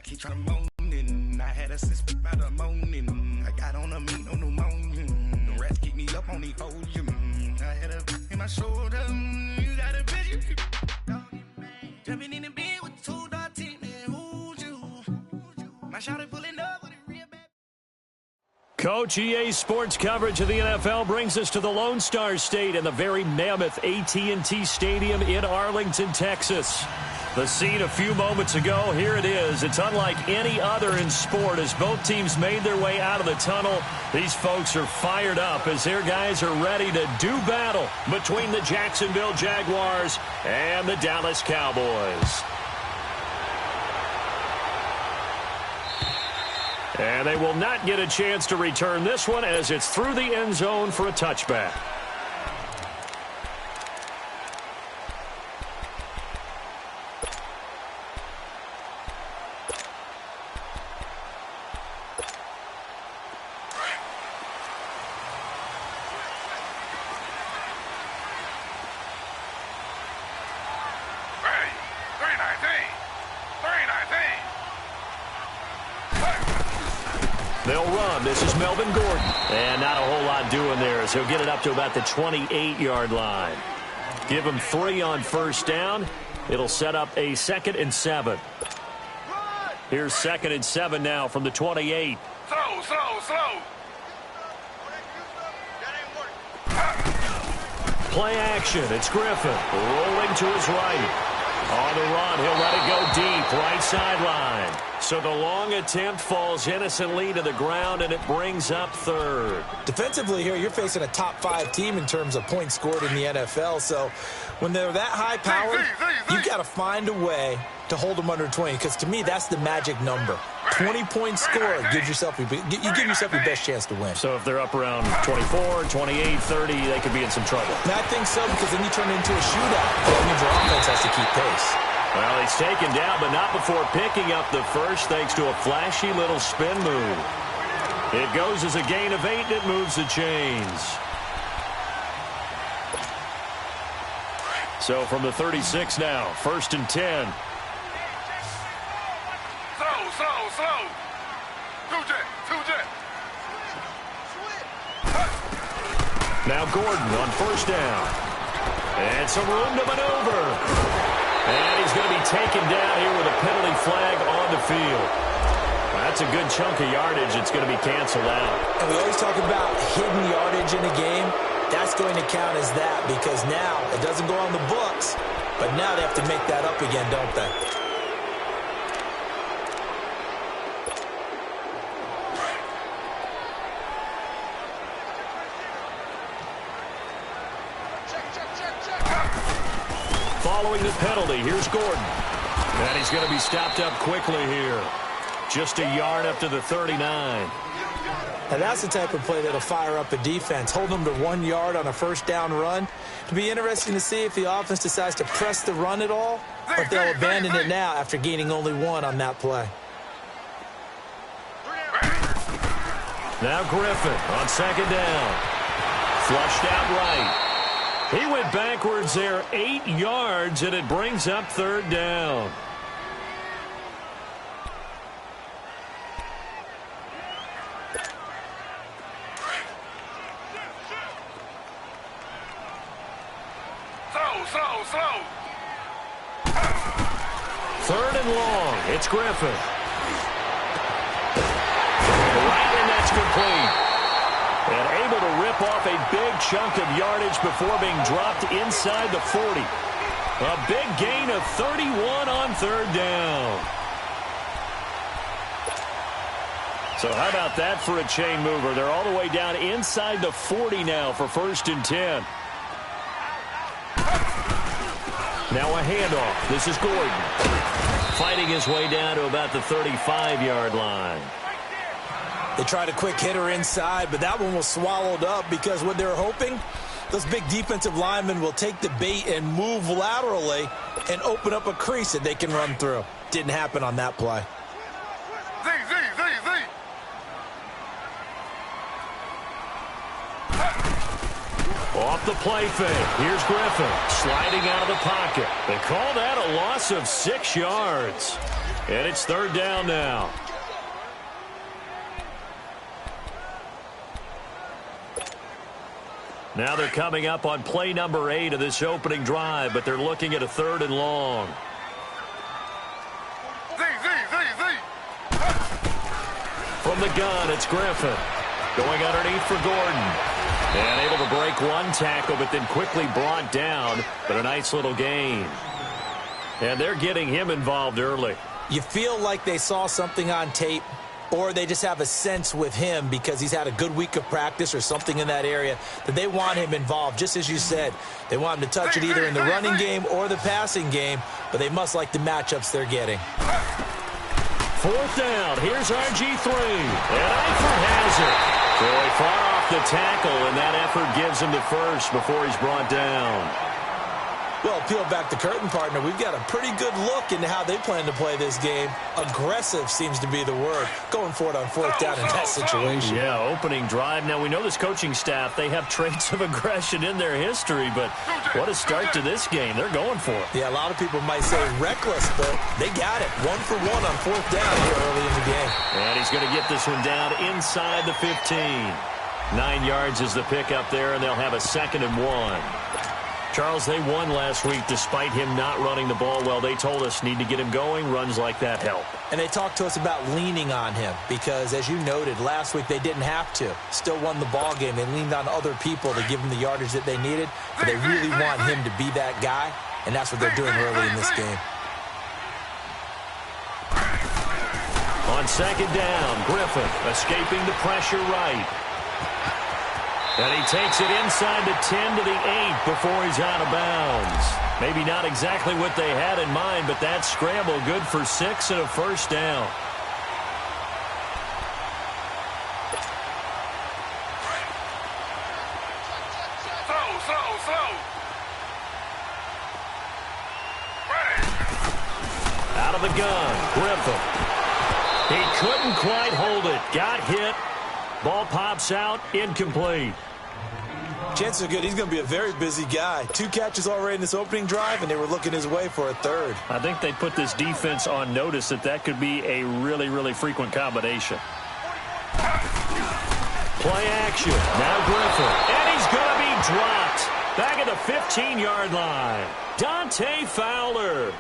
keep trying to moaning. I had a sense about the moaning. I got on a meat, no pneumonia. The rats keep me up on the podium. I had a in my shoulder. You got a vision. Jumping in the bed with 2 dark teeth, man. Who's you? My shot is pulling up with a real bad. Coach, EA Sports coverage of the NFL brings us to the Lone Star State and the very mammoth AT&T Stadium in Arlington, Texas. The scene a few moments ago, here it is. It's unlike any other in sport as both teams made their way out of the tunnel. These folks are fired up as their guys are ready to do battle between the Jacksonville Jaguars and the Dallas Cowboys. And they will not get a chance to return this one as it's through the end zone for a touchback. They'll run. This is Melvin Gordon. And not a whole lot doing there as he'll get it up to about the 28-yard line. Give him 3 on first down. It'll set up a 2nd and 7. Here's 2nd and 7 now from the 28. Slow. Play action. It's Griffin rolling to his right. On the run, he'll let it go deep, right sideline. So the long attempt falls innocently to the ground, and it brings up 3rd. Defensively here, you're facing a top 5 team in terms of points scored in the NFL. So when they're that high powered, you've got to find a way to hold them under 20. Because to me, that's the magic number. 20 points scored, you give yourself your best chance to win. So if they're up around 24, 28, 30, they could be in some trouble. And I think so, because then you turn it into a shootout. That means your offense has to keep pace. Well, he's taken down, but not before picking up the first thanks to a flashy little spin move. It goes as a gain of 8, and it moves the chains. So from the 36 now, 1st and 10. Slow. 2 jet. Now Gordon on first down. And some room to maneuver. And he's going to be taken down here with a penalty flag on the field. That's a good chunk of yardage. It's going to be canceled out. And we always talk about hidden yardage in a game. That's going to count as that because now it doesn't go on the books, but now they have to make that up again, don't they? Following the penalty, here's Gordon. And he's going to be stopped up quickly here. Just a yard up to the 39. And that's the type of play that'll fire up a defense. Hold them to 1 yard on a first down run. It'll be interesting to see if the offense decides to press the run at all, or if they'll abandon it now after gaining only 1 on that play. Now Griffin on 2nd down. Flushed out right. He went backwards there 8 yards, and it brings up 3rd down. Slow. 3rd and long. It's Griffin. Right, and that's complete. And able to rip off a big chunk of yardage before being dropped inside the 40. A big gain of 31 on 3rd down. So how about that for a chain mover? They're all the way down inside the 40 now for 1st and 10. Now a handoff. This is Gordon. Fighting his way down to about the 35-yard line. They tried a quick hitter inside, but that one was swallowed up because what they're hoping, those big defensive linemen will take the bait and move laterally and open up a crease that they can run through. Didn't happen on that play. Z. Off the play fake. Here's Griffin sliding out of the pocket. They call that a loss of 6 yards. And it's 3rd down now. Now they're coming up on play number 8 of this opening drive, but they're looking at a 3rd and long. From the gun, it's Griffin. Going underneath for Gordon. And able to break one tackle, but then quickly brought down. But a nice little gain. And they're getting him involved early. You feel like they saw something on tape, or they just have a sense with him because he's had a good week of practice or something in that area that they want him involved. Just as you said, they want him to touch it either in the running game or the passing game, but they must like the matchups they're getting. 4th down. Here's RG3. And Eifert has it. Troy far off the tackle, and that effort gives him the first before he's brought down. Well, peel back the curtain, partner. We've got a pretty good look into how they plan to play this game. Aggressive seems to be the word. Going for it on 4th down in that situation. Yeah, opening drive. Now, we know this coaching staff, they have traits of aggression in their history, but what a start to this game. They're going for it. Yeah, a lot of people might say reckless, but they got it. 1 for 1 on 4th down here early in the game. And he's going to get this one down inside the 15. 9 yards is the pickup there, and they'll have a 2nd and 1. Charles, they won last week despite him not running the ball well. They told us need to get him going. Runs like that help. And they talked to us about leaning on him because, as you noted, last week they didn't have to. Still won the ball game. They leaned on other people to give them the yardage that they needed. But they really want him to be that guy, and that's what they're doing early in this game. On 2nd down, Griffin escaping the pressure right. And he takes it inside the 10 to the 8 before he's out of bounds. Maybe not exactly what they had in mind, but that scramble good for 6 and a 1st down. Slow. Out of the gun, Griffin. He couldn't quite hold it. Got hit. Ball pops out, incomplete. Chances are good he's going to be a very busy guy. 2 catches already in this opening drive, and they were looking his way for a 3rd. I think they put this defense on notice that could be a really, really frequent combination. Play action. Now Griffin. And he's going to be dropped. Back at the 15-yard line. Dante Fowler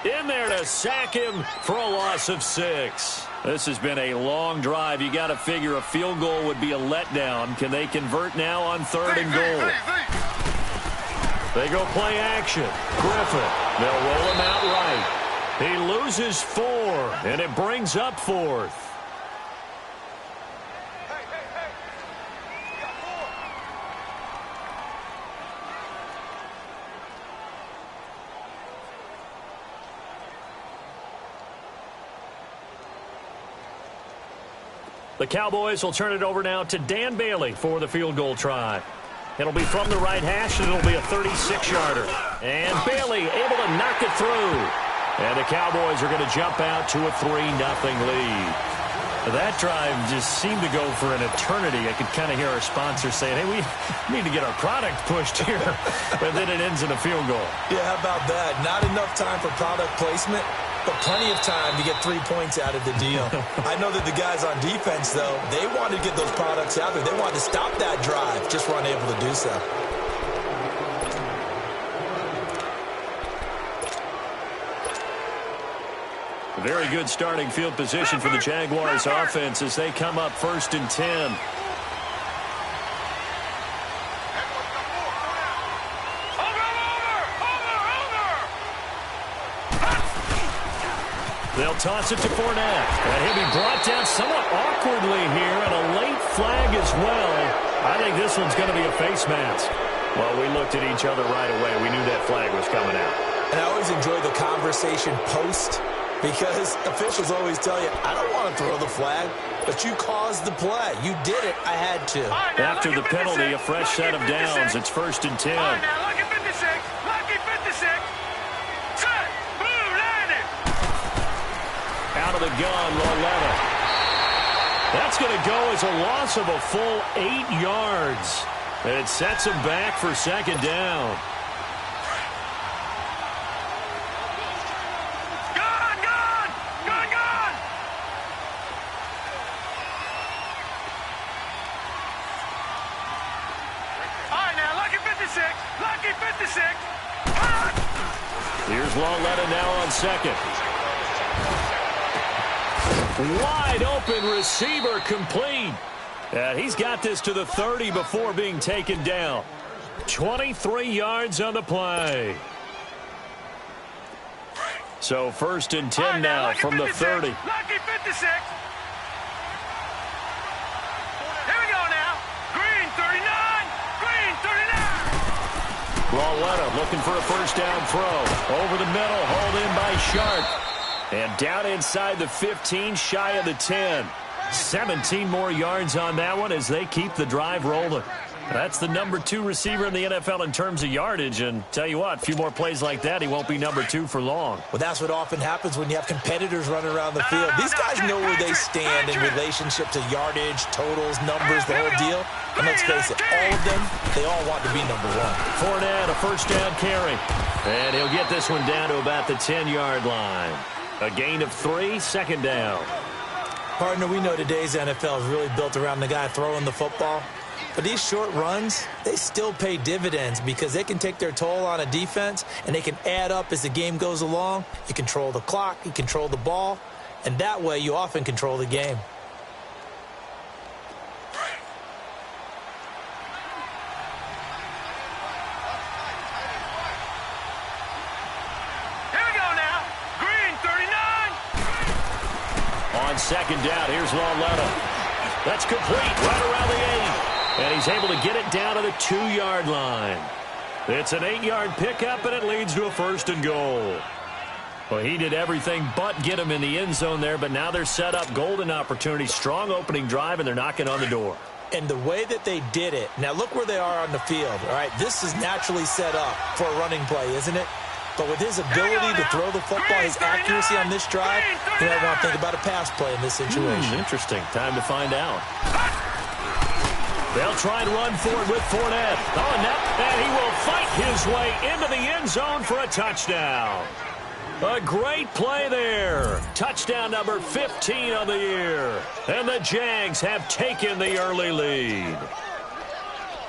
in there to sack him for a loss of 6. This has been a long drive. You got to figure a field goal would be a letdown. Can they convert now on 3rd and goal? They go play action. Griffin. They'll roll him out right. He loses 4, and it brings up 4th. The Cowboys will turn it over now to Dan Bailey for the field goal try. It'll be from the right hash, and it'll be a 36-yarder. And Bailey able to knock it through. And the Cowboys are going to jump out to a 3-0 lead. That drive just seemed to go for an eternity. I could kind of hear our sponsor saying, hey, we need to get our product pushed here. But then it ends in a field goal. Yeah, how about that? Not enough time for product placement, but plenty of time to get 3 points out of the deal. I know that the guys on defense, though, they wanted to get those products out there. They wanted to stop that drive, just weren't able to do so. Very good starting field position for the Jaguars offense as they come up 1st and 10. They'll toss it to Fournette. And he'll be brought down somewhat awkwardly here, and a late flag as well. I think this one's going to be a face mask. Well, we looked at each other right away. We knew that flag was coming out. And I always enjoy the conversation post, because officials always tell you, I don't want to throw the flag, but you caused the play. You did it. I had to. After the penalty, a fresh set of downs. It's 1st and 10. All right, now, lucky 56. Lucky 56. Set. Blue, landed. Out of the gun, Loretta. That's going to go as a loss of a full 8 yards. And it sets him back for second down. Lucky 56. Here's Lauletta now on second. Wide open receiver complete. And he's got this to the 30 before being taken down. 23 yards on the play. So 1st and 10 now from the 30. Lucky 56. Here we go now. Green 39. Green 39. Lauletta looking for a first down throw. Over the middle, hauled in by Sharp. And down inside the 15, shy of the 10. 17 more yards on that one as they keep the drive rolling. That's the number 2 receiver in the NFL in terms of yardage. And tell you what, a few more plays like that, he won't be number 2 for long. Well, that's what often happens when you have competitors running around the field. These guys know where they stand in relationship to yardage, totals, numbers, the whole deal. And let's face it, all of them, they all want to be number 1. Fournette, a first down carry. And he'll get this one down to about the 10-yard line. A gain of 3, second down. Partner, we know today's NFL is really built around the guy throwing the football. But these short runs, they still pay dividends because they can take their toll on a defense and they can add up as the game goes along. You control the clock, you control the ball, and that way you often control the game. On second down, here's Lauletta. That's complete right around the 8. And he's able to get it down to the 2-yard line. It's an 8-yard pickup, and it leads to a 1st and goal. Well, he did everything but get him in the end zone there, but now they're set up. Golden opportunity, strong opening drive, and they're knocking on the door. And the way that they did it, now look where they are on the field. All right, this is naturally set up for a running play, isn't it? But with his ability to throw the football, his accuracy on this drive, you might want to think about a pass play in this situation. Interesting. Time to find out. They'll try and run forward with Fournette. And he will fight his way into the end zone for a touchdown. A great play there. Touchdown number 15 of the year. And the Jags have taken the early lead.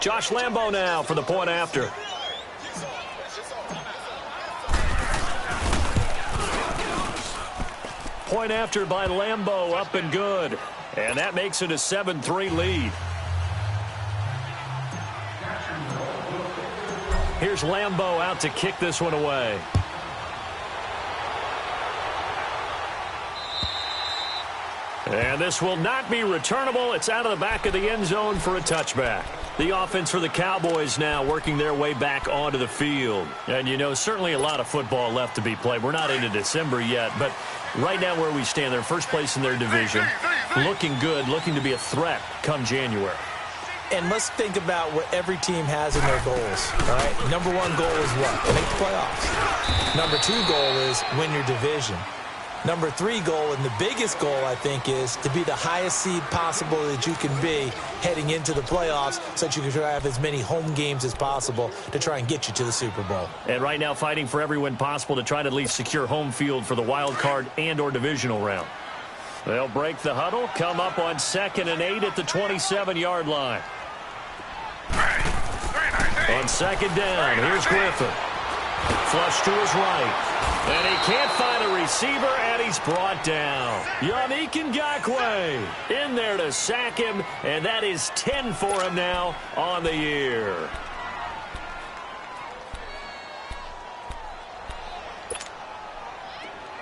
Josh Lambo now for the point after. Point after by Lambo, up and good. And that makes it a 7-3 lead. Here's Lambo out to kick this one away. And this will not be returnable. It's out of the back of the end zone for a touchback. The offense for the Cowboys now working their way back onto the field. And, you know, certainly a lot of football left to be played. We're not into December yet, but right now where we stand, they're first place in their division. Looking good, looking to be a threat come January. And let's think about what every team has in their goals, all right? Number 1 goal is what? Make the playoffs. Number 2 goal is win your division. Number 3 goal, and the biggest goal, I think, is to be the highest seed possible that you can be heading into the playoffs so that you can try to have as many home games as possible to try and get you to the Super Bowl. And right now fighting for every win possible to try to at least secure home field for the wild card and or divisional round. They'll break the huddle, come up on 2nd and 8 at the 27-yard line. On 2nd down, here's Griffin. Flush to his right. And he can't find a receiver, and he's brought down. Yannick Ngakoue in there to sack him, and that is 10 for him now on the year.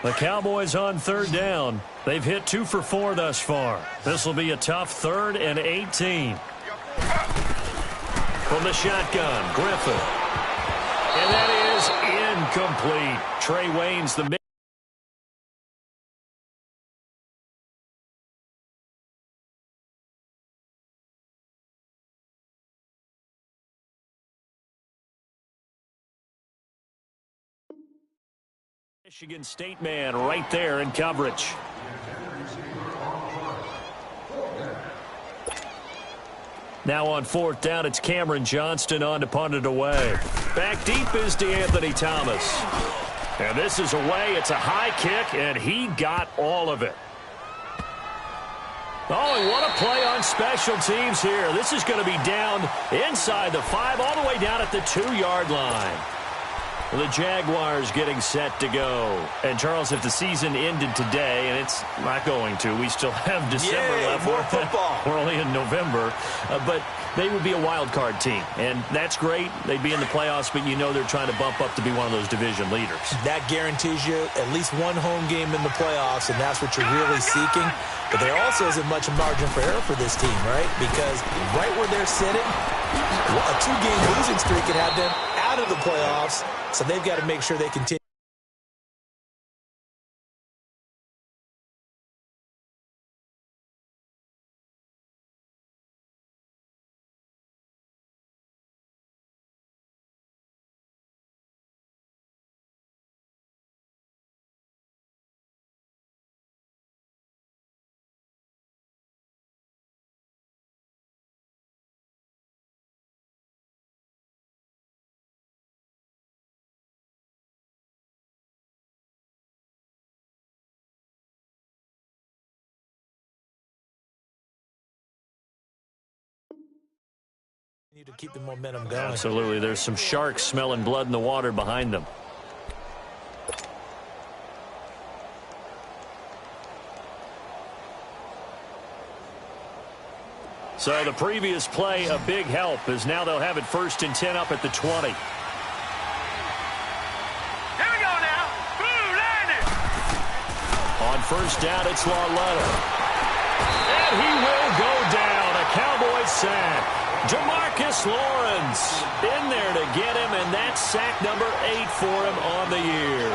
The Cowboys on 3rd down. They've hit 2 for 4 thus far. This will be a tough 3rd and 18. From the shotgun, Griffin. And that is incomplete. Trey Waynes, the Michigan State man right there in coverage. Now on 4th down, it's Cameron Johnston on to punt it away. Back deep is DeAnthony Thomas. And this is away. It's a high kick, and he got all of it. Oh, and what a play on special teams here. This is going to be down inside the 5, all the way down at the 2-yard line. The Jaguars getting set to go. And, Charles, if the season ended today, and it's not going to, we still have December left. More football. We're only in November. But they would be a wild card team. And that's great. They'd be in the playoffs, but you know they're trying to bump up to be one of those division leaders. That guarantees you at least one home game in the playoffs, and that's what you're really seeking. But there also isn't much margin for error for this team, right? Because right where they're sitting, a 2-game losing streak could have them out of the playoffs. So they've got to make sure they continue. To keep the momentum going. Absolutely. There's some sharks smelling blood in the water behind them. So the previous play, a big help, as now they'll have it 1st and 10 up at the 20. Here we go now. Blue landed. On 1st down, it's Lauletta. And he will go down. A Cowboys sack. Jamarcus Lawrence in there to get him, and that's sack number 8 for him on the year.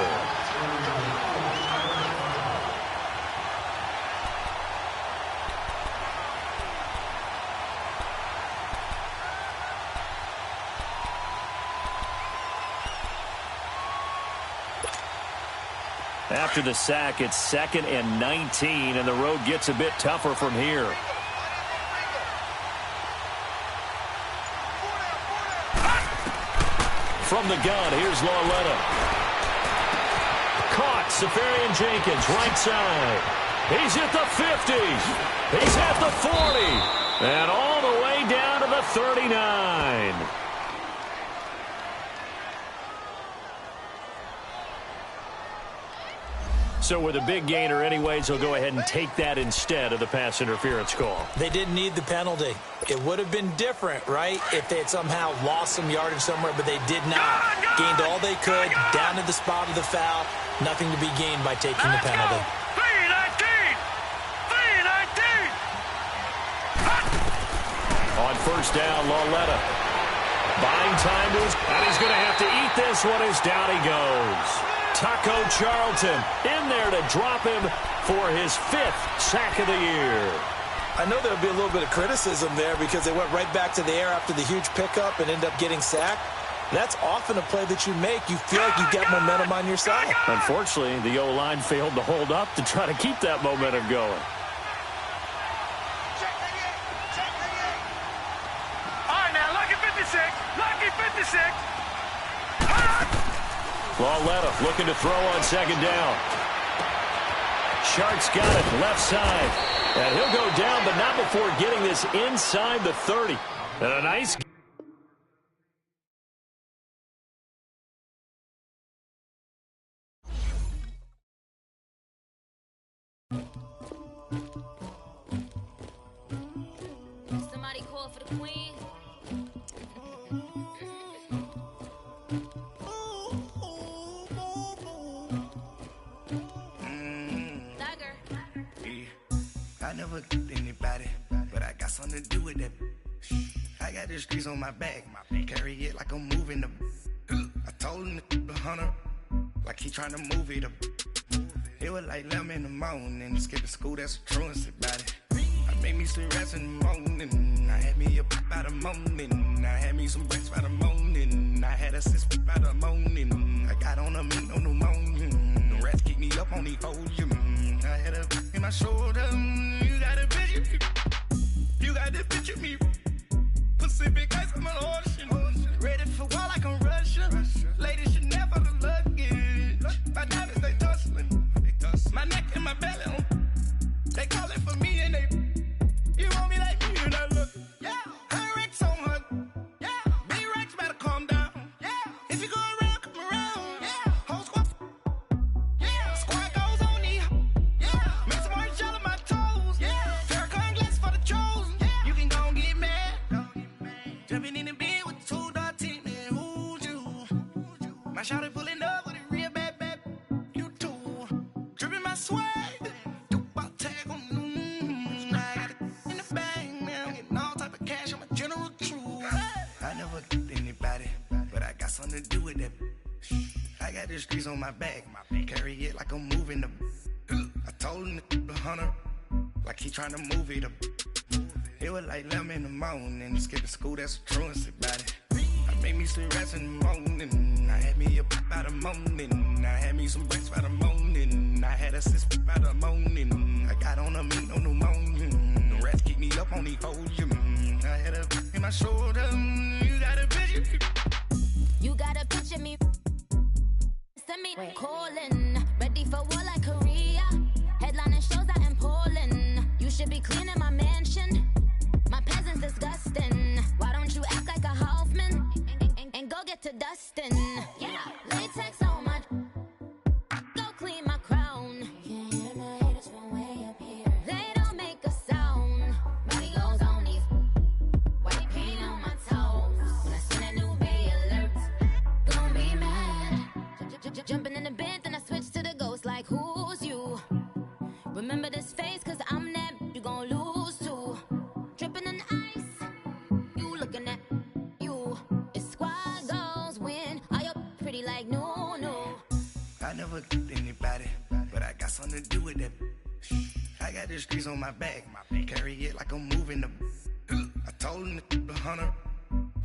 After the sack, it's 2nd and 19, and the road gets a bit tougher from here. From the gun, here's Lauletta. Caught, Safarian Jenkins, right side. He's at the 50. He's at the 40. And all the way down to the 39. So with a big gainer anyways, he'll go ahead and take that instead of the pass interference call. They didn't need the penalty. It would have been different, right, if they had somehow lost some yardage somewhere, but they did not. Gained all they could, down to the spot of the foul. Nothing to be gained by taking the penalty. 3-19. On 1st down, Lauletta. Buying time to his, and he's going to have to eat this one as down he goes. Taco Charlton in there to drop him for his 5th sack of the year. I know there'll be a little bit of criticism there because they went right back to the air after the huge pickup and end up getting sacked. That's often a play that you make. You feel like you've got momentum on your side. Unfortunately, the O-line failed to hold up to try to keep that momentum going. All right, now, lucky 56. Lucky 56. Lauletta looking to throw on 2nd down. Sharks got it left side. And he'll go down, but not before getting this inside the 30. And a nice... Somebody call for the queen. I never did anybody, but I got something to do with that. I got the streets on my back, carry it like I'm moving the. I told him to 100, like he trying to move it up. It was like 11 in the morning, skipping school, that's a truancy about it. I made me some rest in the morning, I had me a pop by the morning, I had me some breaks by the morning, I had a sis by the morning, I got on a meat on the morning, the rats keep me up on the podium, I had a in my shoulder, you got a picture, you got the picture me, the streets on my back. Carry it like I'm moving the. I told him the hunter, like he tryna move it up. It was like 11 in the morning. Skipping school, that's a truancy about it. I made me some rest in the morning. I had me up by the morning. I had me some breaks by the morning. I had a sis by the morning. I got on a meat, no pneumonia. The rats keep me up on the podium. I had a in my shoulder. You got a picture. You gotta picture me. Send me calling. Ready for war like Korea. Headlining shows out in Poland. You should be cleaning my mansion. My peasants disgusting. Why don't you act like a Hoffman and go get to dustin'? Yeah, latex on my. Go clean my crown. Can't hear my haters from way up here. They don't make a sound. Body goes on these. White paint on my toes. When I send a new bay alert, don't be mad. Jumping in the bed, then I switch to the ghost like who's you? Remember this face, cause I'm that you gon' lose too. Dripping in ice, you looking at you. It's squad goals win. Are you pretty like no? I never did anybody, but I got something to do with that. I got the streets on my back. Carry it like I'm moving the. I told him the hunter,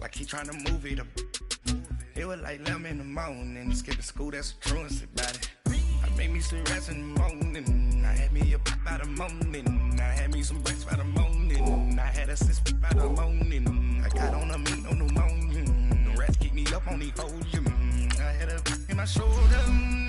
like he tryna move it up. It was like 11 in the morning. Skipping school, that's a truancy about it. I made me some rest in the morning. I had me up by the morning. I had me some breaks by the morning. I had a sis by the morning. I got on a meat, no pneumonia. The rats keep me up on the podium. I had a in my shoulder.